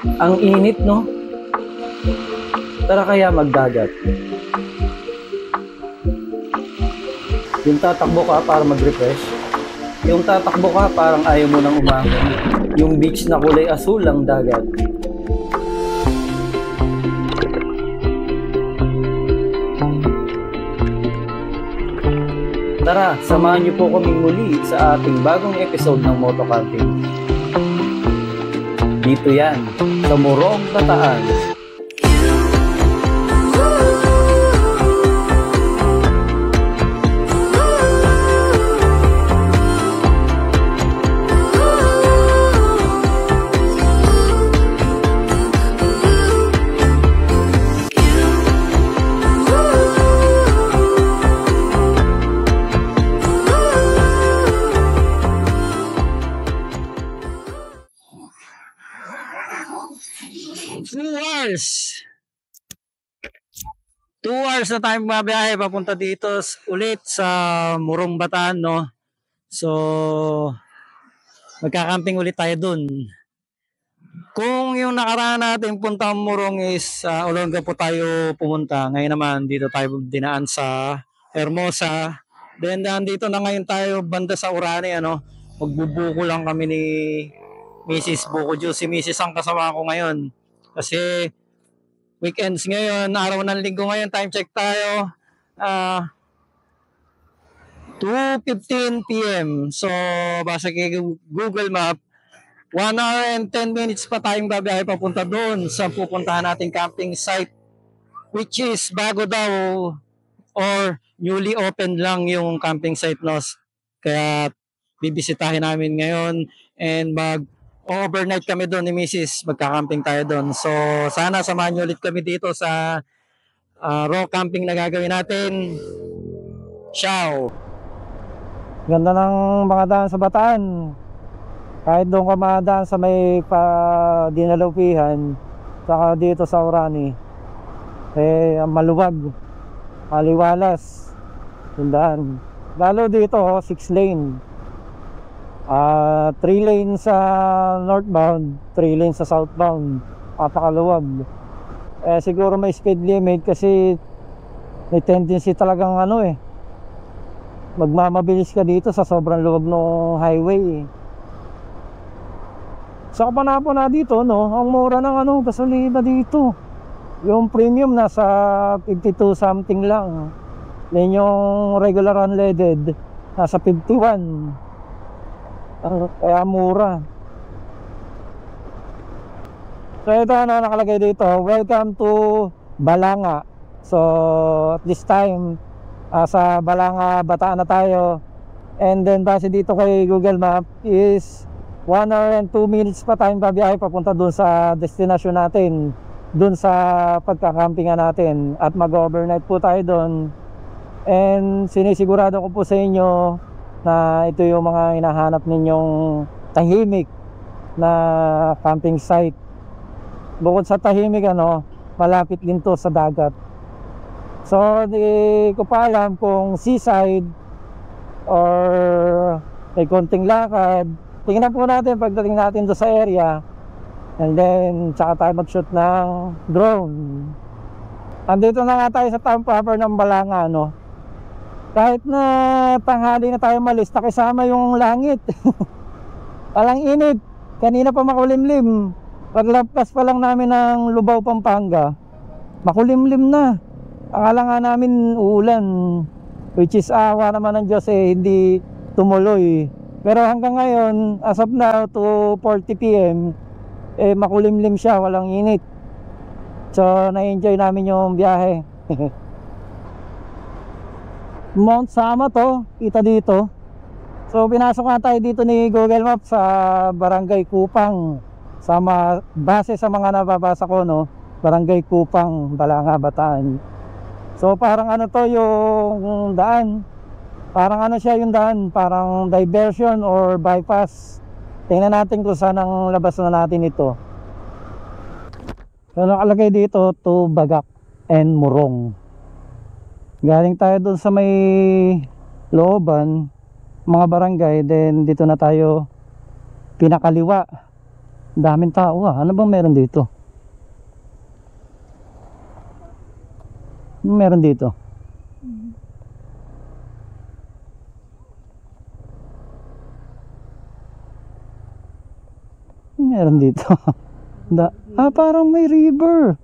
Ang init, no? Tara kaya magdagat. Yung tatakbo ka para mag-refresh. Yung tatakbo ka parang ayaw mo nang umahon. Yung beach na kulay asul ang dagat. Tara, samahan niyo po kaming muli sa ating bagong episode ng Moto Camping. Dito yan, sa Morong, Bataan. Two hours na tayo mabiyahe papunta dito ulit sa Morong, Bataan, no? So, magkakamping ulit tayo dun. Kung yung nakaraan natin puntang Morong is Olonga po tayo pumunta. Ngayon naman dito tayo dinaan sa Hermosa. Then dito na ngayon tayo banda sa Orani, ano? Magbubuko lang kami ni Mrs. Buko Juice. Si Mrs. ang kasama ko ngayon. Kasi weekends ngayon, araw ng linggo ngayon, time check tayo. 2:15 PM. So, basta kay Google Map, 1 hour and 10 minutes pa tayong babiyahe papunta doon sa pupuntahan nating camping site, which is bago daw or newly opened lang yung camping site, no? Kaya bibisitahin namin ngayon and overnight kami doon ni Mrs. Magkakamping tayo doon. So, sana samahan nyo ulit kami dito sa raw camping na gagawin natin. Ciao! Ganda ng mga daan sa Bataan. Kahit doon ka madaan sa may dinalupihan, saka dito sa Orani, maluwag, maliwalas yung daan. Lalo dito, 6 lane. 3 lanes sa northbound, 3 lanes sa southbound. Napakaluwag. Siguro may speed limit kasi may tendency talagang magmamabilis ka dito sa sobrang luwag ng highway. Sa kapanapo na dito, no, ang mura ng gasolina dito. Yung premium nasa 52 something lang. Then yung regular unleaded nasa 51. Kaya mura. So ito nakalagay dito, welcome to Balanga. So at this time sa Balanga, Bataan na tayo. And then base dito kay Google Map is 1 hour and 2 minutes pa tayong babiyahe papunta dun sa destination natin, dun sa pagkakampingan natin. At mag-overnight po tayo dun. And sinisigurado ko po sa inyo na ito yung mga hinahanap ninyong tahimik na camping site. Bukod sa tahimik, malapit din to sa dagat. So di ko pa alam kung seaside or may konting lakad. Tingnan po natin pagdating natin do sa area. And then tsaka tayo mag-shoot ng drone. Andito na nga tayo sa town proper ng Balanga, Kahit na tanghali na tayo malis, nakisama yung langit. Walang init. Kanina pa makulimlim. Paglappas pa lang namin ng Lubao, Pampanga, makulimlim na. Akala nga namin uulan, which is awa naman ng Diyos, hindi tumuloy. Pero hanggang ngayon, as of now, to 40 PM, makulimlim siya, walang init. So, na-enjoy namin yung biyahe. Mount Sama to, kita dito. So pinasok na tayo dito ni Google Maps sa Barangay Kupang. Base sa mga nababasa ko, Barangay Kupang, Balanga, Bataan. So parang to yung daan. Parang siya yung daan, parang diversion or bypass. Tingnan natin kung saan ang labas na natin ito. So nakalagay dito to Bagak and Morong. Galing tayo doon sa may looban, mga barangay, then dito na tayo pinakaliwa. Ang daming tao ah. Ano bang meron dito? Ano meron dito? Ano meron dito? Parang may river.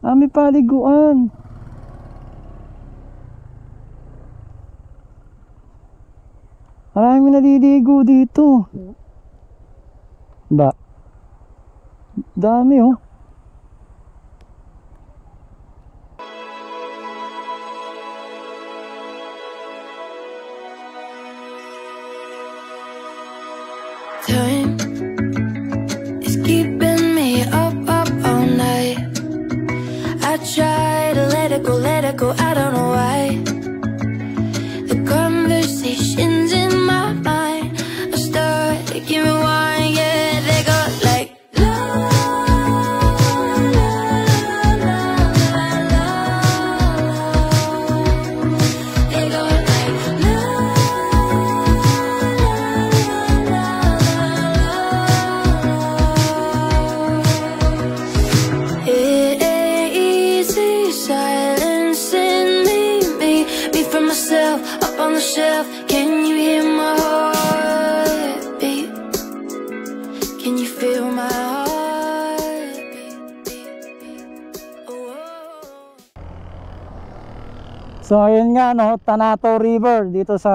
May paliguan. Marami naliligo dito. Dami oh. Time is keeping me up all night. I try to let it go, I don't know why. The conversations in my mind are starting to rewind, yeah, they go like la la la la la. They go like la la la la. It ain't easy silencing me from myself up on the shelf. Can you hear my heartbeat? Can you feel my heartbeat? Oh. So ayun nga no, Tanato River dito sa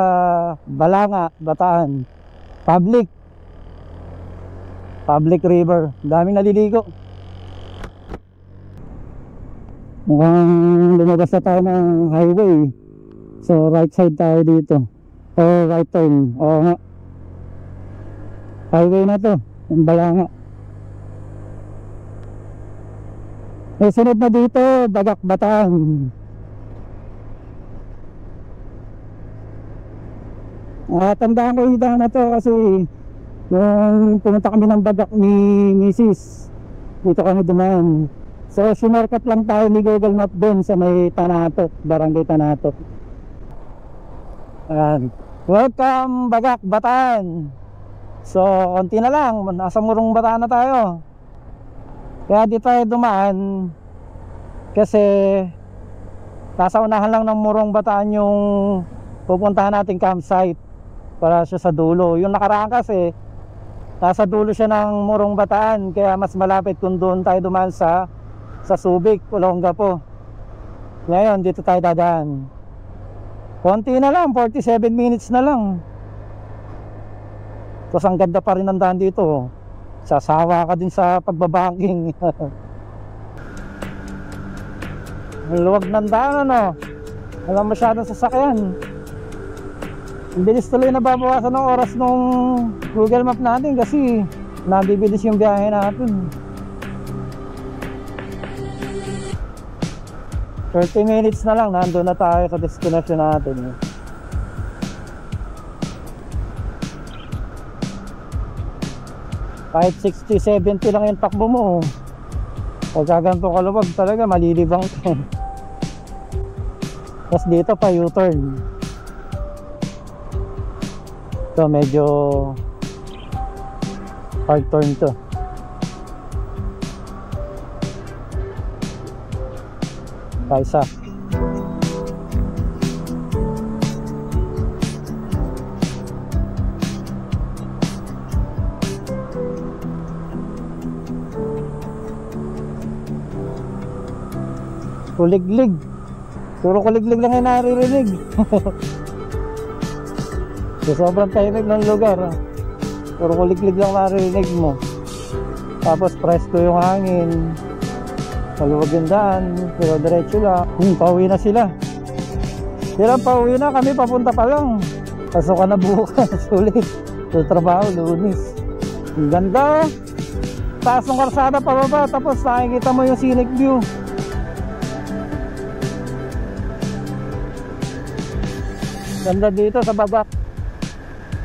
Balanga, Bataan. Public river. Daming naliligo. Mukhang lumabas na tayo ng highway. So right side tayo dito. O right turn. Oo nga. Highway na to. Ang Balanga. May sunod na dito, Bagak, Bataan. Tandaan ko yung daan na to kasi nung pumunta kami ng Bagak ni Mrs. Dito kami dumaan. So sinarkat lang tayo ni Google Map doon sa may Tanato, Barangay Tanato. Ayan. Welcome Bagak, Bataan. So konti na lang, nasa Murong Bataan na tayo. Kaya di tayo dumaan kasi nasa unahan lang ng Murong Bataan yung pupuntahan nating campsite para siya sa dulo. Yung nakaraan kasi nasa dulo siya ng Murong Bataan, kaya mas malapit kung doon tayo dumaan sa Subic, Olongapo. Ngayon dito tayo dadaan. Konti na lang, 47 minutes na lang. Tapos ang ganda pa rin ng daan dito. Sasawa ka din sa pagbabanking. Luwag ng daan ano. Walang masyadong sasakyan. Ang bilis tuloy na babawasan ng oras nung Google Map natin kasi nabibilis yung biyahe natin. 30 minutes na lang, nandun na tayo sa destination natin. Kahit 60-70 lang yung takbo mo, pagka ganito kaluwag talaga malilibang ka. Tapos dito pa U-turn. So medyo hard turn to. Kaisa kuliglig. Puro kuliglig lang yung naririnig. So, sobrang tahimik ng lugar. Puro kuliglig lang naririnig mo. Tapos presko yung hangin. Maluwag yung daan, pero diretso lang. Pauwi na sila. Sila pauwi na, kami papunta pa lang. Pasok ka na bukas ulit. So trabaho, Lunes. Ang ganda. Taas ng karsada pababa, tapos nakikita mo yung scenic view. Ganda dito sa Bagak.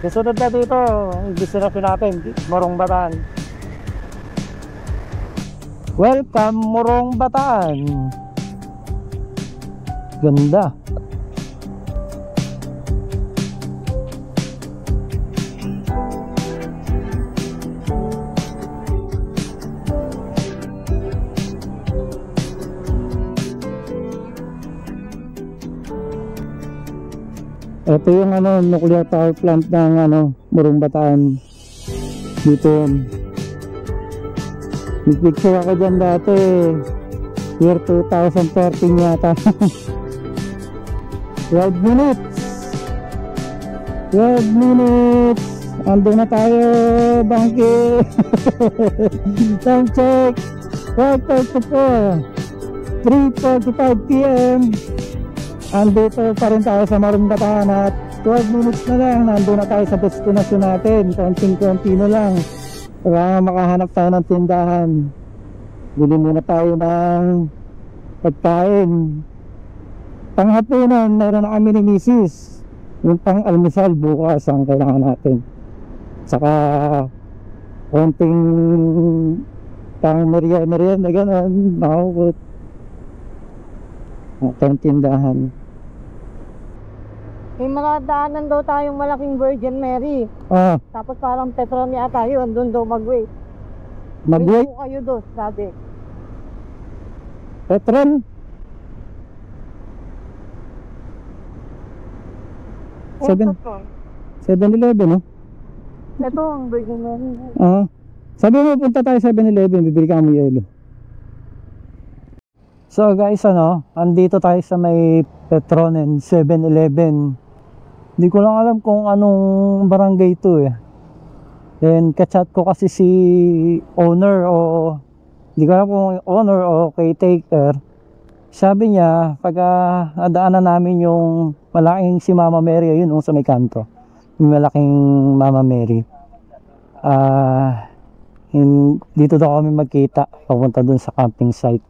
Susunod na dito, ang destination natin, Murong Bataan. Welcome Murong Bataan. Ganda. Ito yung nuclear power plant ng Morong Bataan. Dito yun. Nagpicture ako dyan dati. Year 2013 yata. 12 minutes. 12 minutes. Ando na tayo, Bangki. Time check. 12:34. 3:45 PM. Andito pa rin tayo sa Morong Bataan at 12 minutes na lang nandun na tayo sa destination natin. Konting-konti na lang para makahanap tayo ng tindahan. Bili muna tayo ng pagkain. Panghapunan meron na kami ni Mrs. Yung pang-almusal bukas ang kailangan natin. Saka konting pang-merienda gano'n, makukot ang tindahan. May mga daanan daw tayong malaking Virgin Mary. Tapos parang Petron yata yun, doon daw mag-wait. Mag-wait? Wait po kayo doon, sabi. Petron? Seven- 7-Eleven, no? Ito ang Virgin Mary. Sabi mo, punta tayo 7-Eleven, bibili ka mo yelo. So guys, andito tayo sa may Petron and 7-Eleven. Hindi ko lang alam kung anong barangay ito eh. Then kachat ko kasi si owner o hindi ko alam kung owner o caretaker. Sabi niya, pag nadaanan namin yung malaking si Mama Mary, yun sa may kanto. Yung malaking Mama Mary. Dito daw kami magkita papunta dun sa camping site.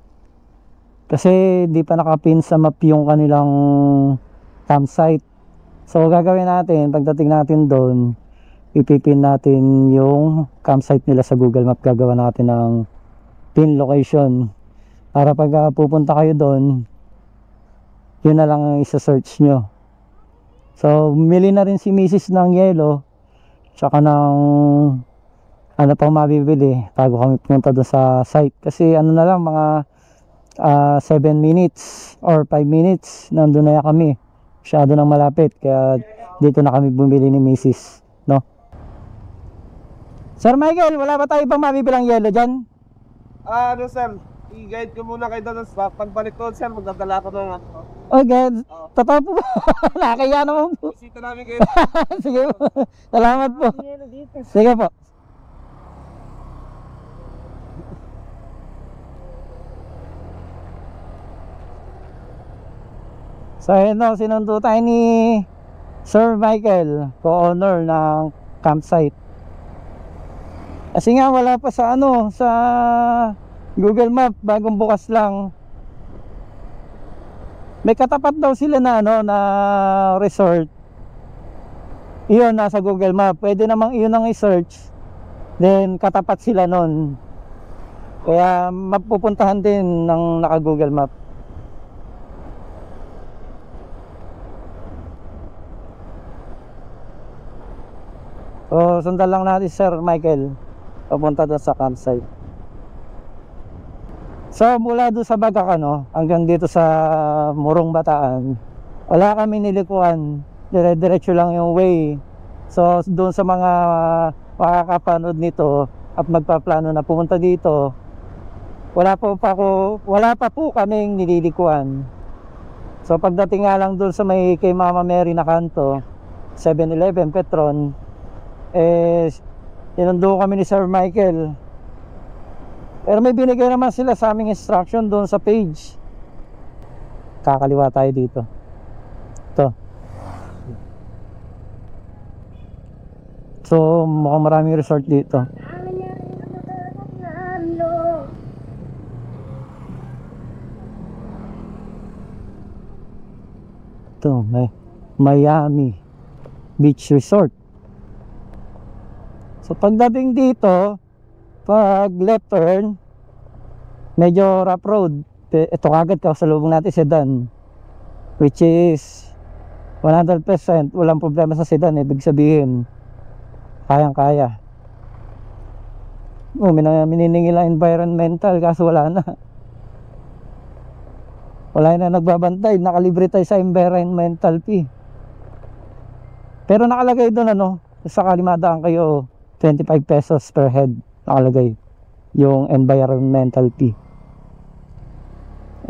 Kasi di pa nakapin sa map yung kanilang campsite. So gagawin natin, pagdating natin doon, ipipin natin yung campsite nila sa Google Map. Gagawa natin ng pin location para pag pupunta kayo doon, yun na lang ang isa-search nyo. So mili na rin si Mrs. ng yelo tsaka ng ano pang mabibili bago kami pumunta doon sa site. Kasi na lang mga 7 minutes or 5 minutes nandun na kami. Masyado nang malapit kaya dito na kami bumili ni Mrs. No? Sir Michael, wala ba tayo ibang mabibilang yelo dyan? Sir, i-guide ko muna kayo doon sa pagbalik ko, sir, magdadala ko ng Okay, totoo po ba? Nakakaya naman po. Bisita namin kayo. Sige po, salamat po. Sige po. So sinundo tayo ni Sir Michael, co-owner ng campsite. Kasi nga wala pa sa sa Google Map, bagong bukas lang. May katapat daw sila na na resort. Iyon nasa Google Map. Pwede namang iyon ang i-search. Then katapat sila nun. Kaya mapupuntahan din ng naka Google Map. So, sundan lang natin Sir Michael papunta doon sa campsite. So, mula doon sa Bagak hanggang dito sa Morong Bataan, wala kami nilikuan. Dire-diretso lang yung way. So, doon sa mga makakapanood nito at magpaplano na pumunta dito, wala pa po kaming nililikuan. So, pagdating nga lang doon sa may kay Mama Mary na kanto, 7-Eleven, Petron, inundo kami ni Sir Michael. Pero may binigay naman sila sa aming instruction doon sa page. Kakaliwa tayo dito. Ito. So mukhang maraming resort dito. Ito, may Miami Beach Resort. So pagdating dito, pag left turn, medyo rough road. Ito kagad kasalubong natin sedan, which is 100% walang problema sa sedan. Ibig sabihin kayang kaya. Mininingil ang environmental kaso wala na nagbabantay. Nakalibre tayo sa environmental fee. Pero nakalagay doon ano, sa Kalimadaan kayo 25 pesos per head nakalagay yung environmental fee.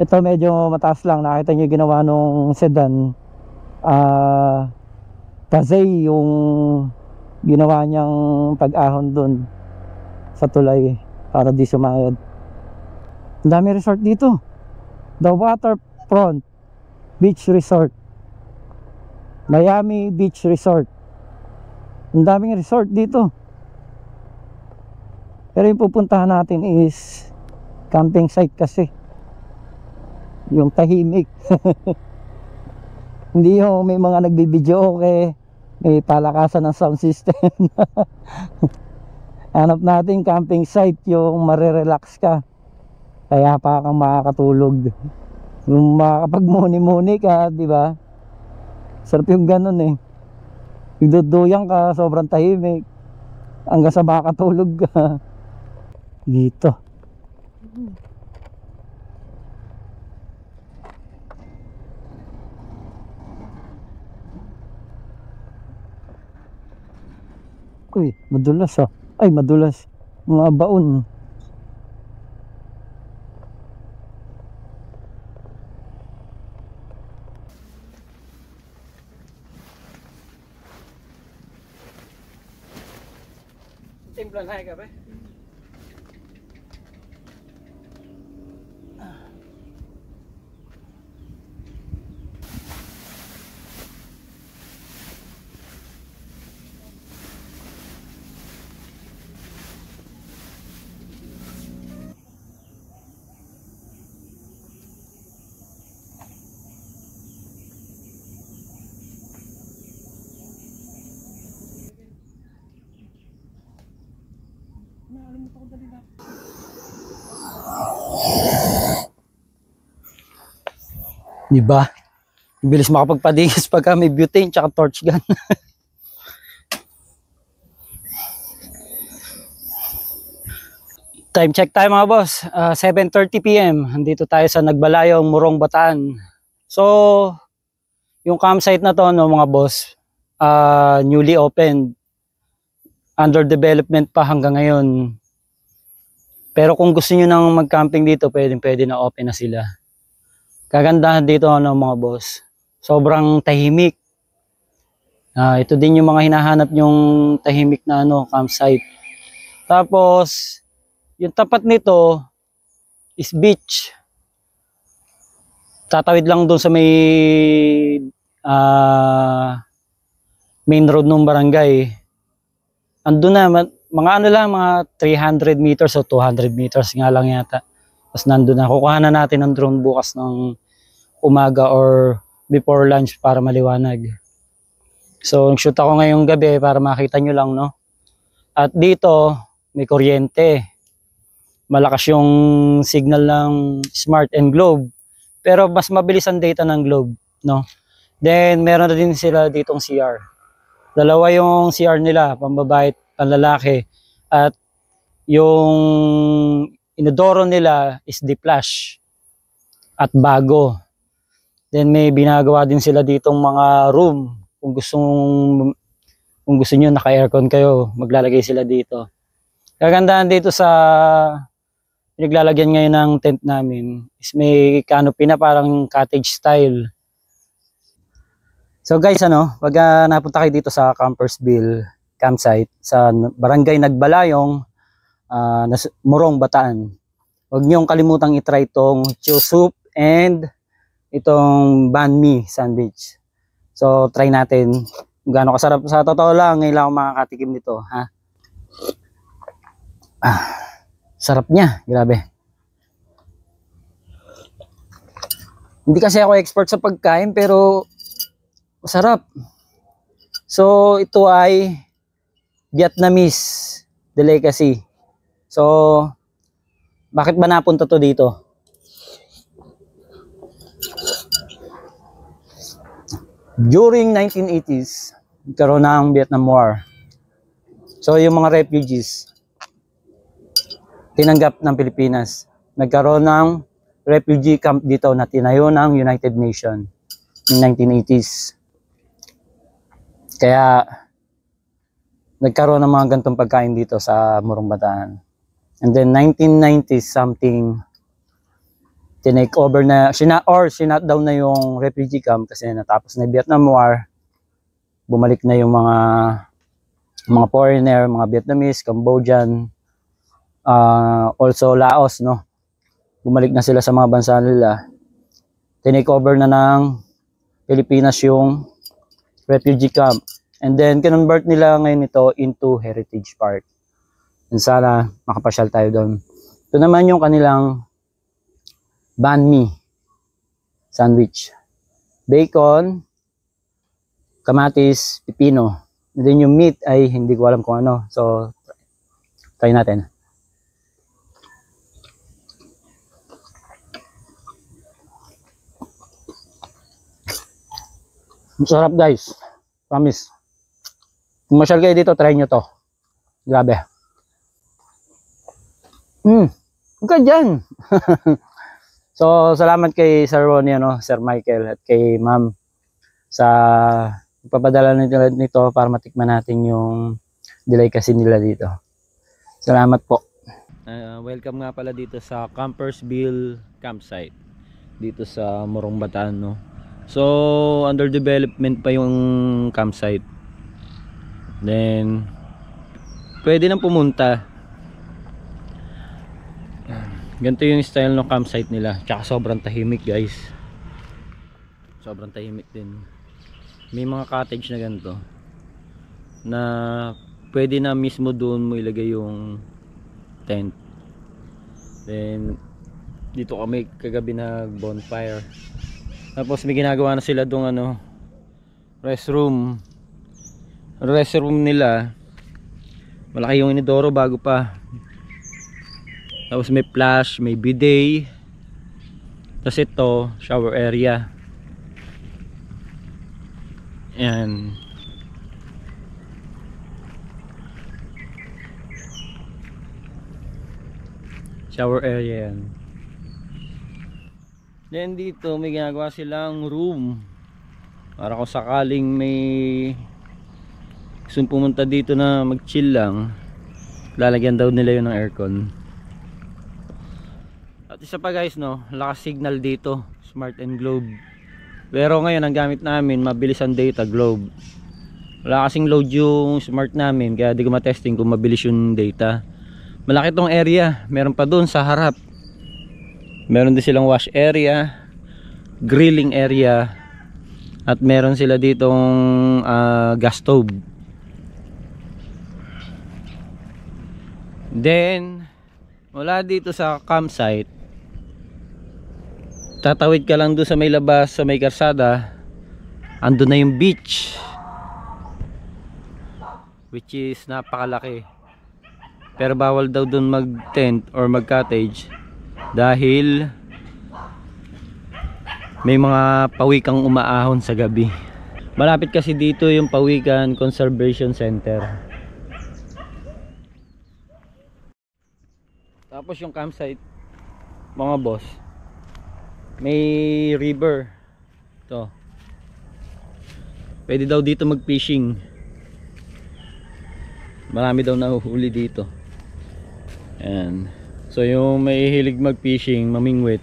Ito medyo mataas lang. Nakita nyo ginawa nung sedan, kasi yung ginawa niyang pag-ahon doon sa tulay para di sumayad. Ang dami resort dito. The Waterfront Beach Resort, Miami Beach Resort. Ang daming resort dito. Pero yung pupuntahan natin is camping site kasi. Yung tahimik. Hindi yung may mga nagbibideo okay, may palakasan ng sound system. Hanap natin camping site yung marirelax ka. Kaya pa kang makakatulog. Yung makakapagmuni-muni ka, di ba? Sarap yung ganun eh. Iduduyang ka, sobrang tahimik. Hanggang sa makakatulog ka. Dito. Uy, madulas ah. Ay, madulas. Mga baon. Timplan na ka ba? Diba? Bilis makapagpadingis pagka may butane tsaka torch gun. Time check tayo mga boss. 7:30 PM. Andito tayo sa Nagbalayong, Morong, Bataan. So, yung campsite na to no mga boss, newly opened. Under development pa hanggang ngayon. Pero kung gusto niyo nang mag-camping dito, pwede na open na sila. Kagandahan dito ano mga boss, sobrang tahimik. Ito din yung mga hinahanap yung tahimik na campsite. Tapos yung tapat nito is beach. Tatawid lang doon sa may main road ng barangay. Andun na mga mga 300 meters o 200 meters nga lang yata. Tapos nandun na. Kukuha na natin ng drone bukas ng umaga or before lunch para maliwanag. So, nag-shoot ako ngayong gabi para makita nyo lang, no? At dito, may kuryente. Malakas yung signal ng Smart and Globe. Pero mas mabilis ang data ng Globe, no? Then, meron na din sila ditong CR. Dalawa yung CR nila, pambabae at panlalaki. At yung inodoro nila is D-Flash at bago. Then may binagawa din sila ditong mga room. Kung gusto niyo naka-aircon kayo, maglalagay sila dito. Kagandahan dito sa pinaglalagyan ngayon ng tent namin is may canopy na parang cottage style. So guys, pag napunta kayo dito sa Campersville campsite sa Barangay Nagbalayong, Morong, Bataan. Huwag niyong kalimutang i-try itong Chill Soup and itong banh mi sandwich. So, try natin kung gaano kasarap. Sa totoo lang, ngayon lang ako makakatikim nito. Ha? Sarap niya. Grabe. Hindi kasi ako expert sa pagkain, pero masarap. So, ito ay Vietnamese delicacy. So, bakit ba napunta to dito? During 1980s, nagkaroon ng Vietnam War. So, yung mga refugees, tinanggap ng Pilipinas. Nagkaroon ng refugee camp dito na tinayo ng United Nations in 1980s. Kaya nagkaroon ng mga gantong pagkain dito sa Morong Bataan. And then 1990s something, tinake over na, sinat down na yung refugee camp kasi natapos na yung Vietnam War. Bumalik na yung mga foreigner, mga Vietnamese, Cambodian, also Laos, no? Bumalik na sila sa mga bansa nila. Tinake over na ng Pilipinas yung refugee camp. And then, kinonvert nila ngayon ito into Heritage Park. And sana makapasyal tayo doon. Ito naman yung kanilang banh mi sandwich. Bacon, kamatis, pipino. And then yung meat ay hindi ko alam kung ano. So, try natin. Masarap guys. Promise. Kung masyal kayo dito, try nyo to. Grabe. Huwag ka dyan. So, salamat kay Sir Ronnie, Sir Michael, at kay Ma'am sa pagpapadala nito para matikman natin yung delicacy nila dito. Salamat po. Welcome nga pala dito sa Campersville Campsite. Dito sa Morong Bataan, no? So, under development pa yung campsite. Then, pwede nang pumunta. Ganito yung style ng campsite nila. Tsaka sobrang tahimik guys. Sobrang tahimik din. May mga cottage na ganito na pwede na mismo doon mo ilagay yung tent. Then, dito kami kagabi nag bonfire. Tapos may ginagawa na sila doon restroom nila. Malaki yung inidoro bago pa. Tapos may flash, may bidet. Tapos ito, shower area. Ayan. Shower area yan. Then dito may ginagawa silang room para kung sakaling may gusto pumunta dito na mag chill lang, lalagyan daw nila yun ng aircon. At isa pa guys, lakas signal dito, Smart and Globe. Pero ngayon ang gamit namin mabilis ang data, Globe. Wala kasing load yung Smart namin, kaya di ko matesting kung mabilis yung data. Malaki tong area, meron pa dun sa harap. Meron din silang wash area, grilling area, at meron sila ditong gas stove. Then wala dito sa campsite, tatawid ka lang doon sa may labas, sa may karsada, andun na yung beach, which is napakalaki. Pero bawal daw doon mag tent or mag cottage dahil may mga pawikang umaahon sa gabi. Malapit kasi dito yung Pawikan Conservation Center. Tapos yung campsite, mga boss, may river. Ito. Pwede daw dito mag fishing. Marami daw nahuhuli dito. Ayan. So yung may hilig mag fishing, mamingwit,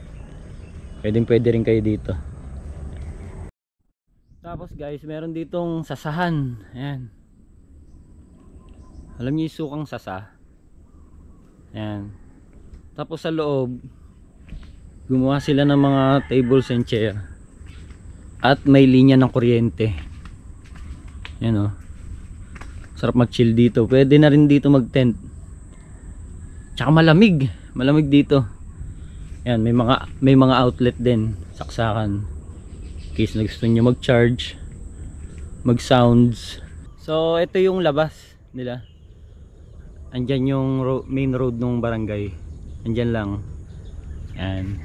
pwede rin kayo dito. Tapos guys, meron ditong sasahan. Ayan. Alam niyo yung sukang sasa? Ayan. Tapos sa loob, gumawa sila ng mga tables and chair. At may linya ng kuryente. Ayan o. Sarap mag chill dito. Pwede na rin dito mag tent. Tsaka malamig dito. Ayan, may mga outlet din, saksakan. In case na gusto niyo mag-charge, mag-sounds. So ito yung labas nila. Andyan yung main road ng barangay. Andyan lang. Ayan.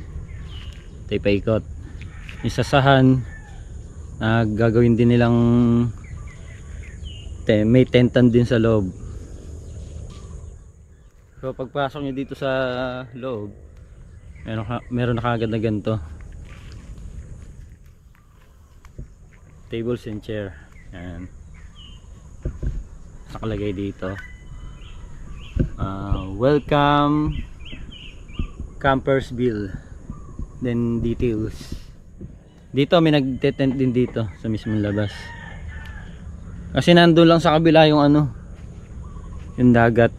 Ito yung paikot. Yung sasahan, gagawin din nilang may tentan din sa loob. So pagpasok nyo dito sa loob, meron na kagad na ganito, tables and chair. Ayan. nakalagay dito. Welcome Campersville, then details. Dito may nagte-tent din dito sa mismong labas, kasi nandun lang sa kabila yung ano, yung dagat.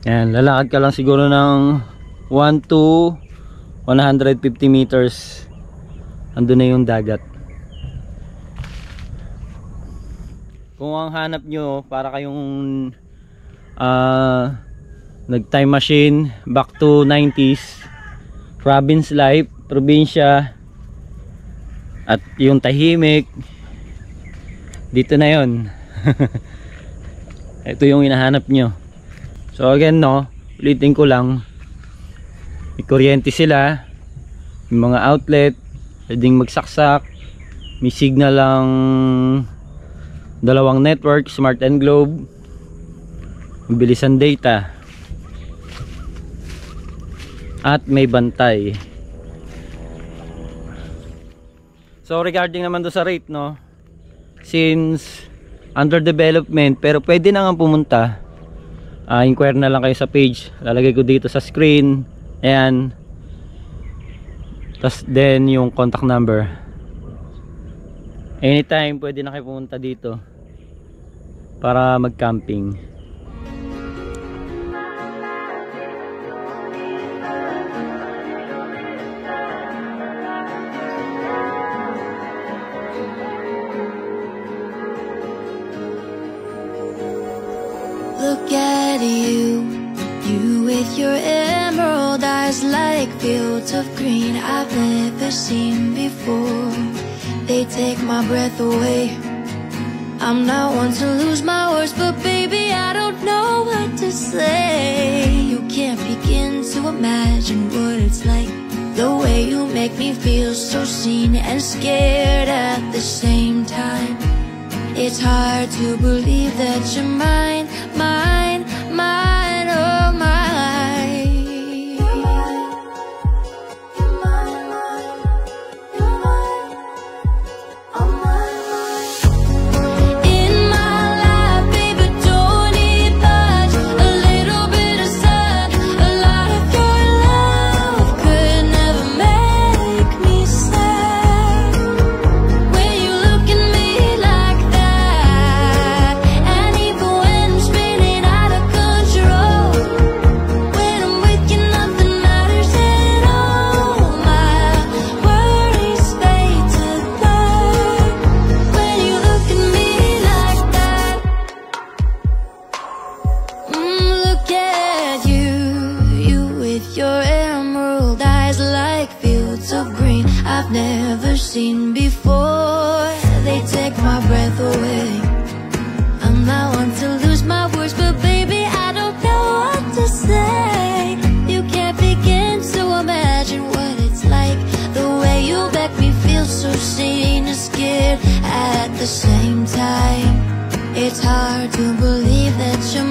Yan, lalakad ka lang siguro ng 1 to 150 meters, andun na yung dagat. Kung ang hanap nyo para kayong nag time machine back to 90s, province life, probinsya, at yung tahimik, dito na yon. Ito yung hinahanap nyo. So again, no, ulitin ko lang, may kuryente sila, may mga outlet, pwedeng magsaksak, may signal lang, 2 network, Smart and Globe, mabilis ang data, at may bantay. So regarding naman do sa rate, no, since under development, pero pwede na nga pumunta, inquire na lang kayo sa page, lalagay ko dito sa screen. Ayan, tas then yung contact number. Anytime pwede na kayo pumunta dito para mag camping. Look at you, you with your emerald eyes like fields of green I've never seen before. They take my breath away. I'm not one to lose my words, but baby, I don't know what to say. You can't begin to imagine what it's like, the way you make me feel so seen and scared at the same time. It's hard to believe that you're mine, mine, mine, oh mine. You're mine, you're mine, mine, you're mine, oh mine, mine. In my life, baby, don't need much, a little bit of sun, a lot of your love could never make me sad. When you look at me like that, and even when I'm spinning out of control, when I'm with you nothing matters at all. My worries fade to black when you look at me like that. Look at you, you with your emerald eyes like fields of green I've never seen before. They take my breath away. I'm not one to lose my words, but baby, I don't know what to say. You can't begin to imagine what it's like, the way you make me feel so seen and scared at the same time. It's hard to believe that you're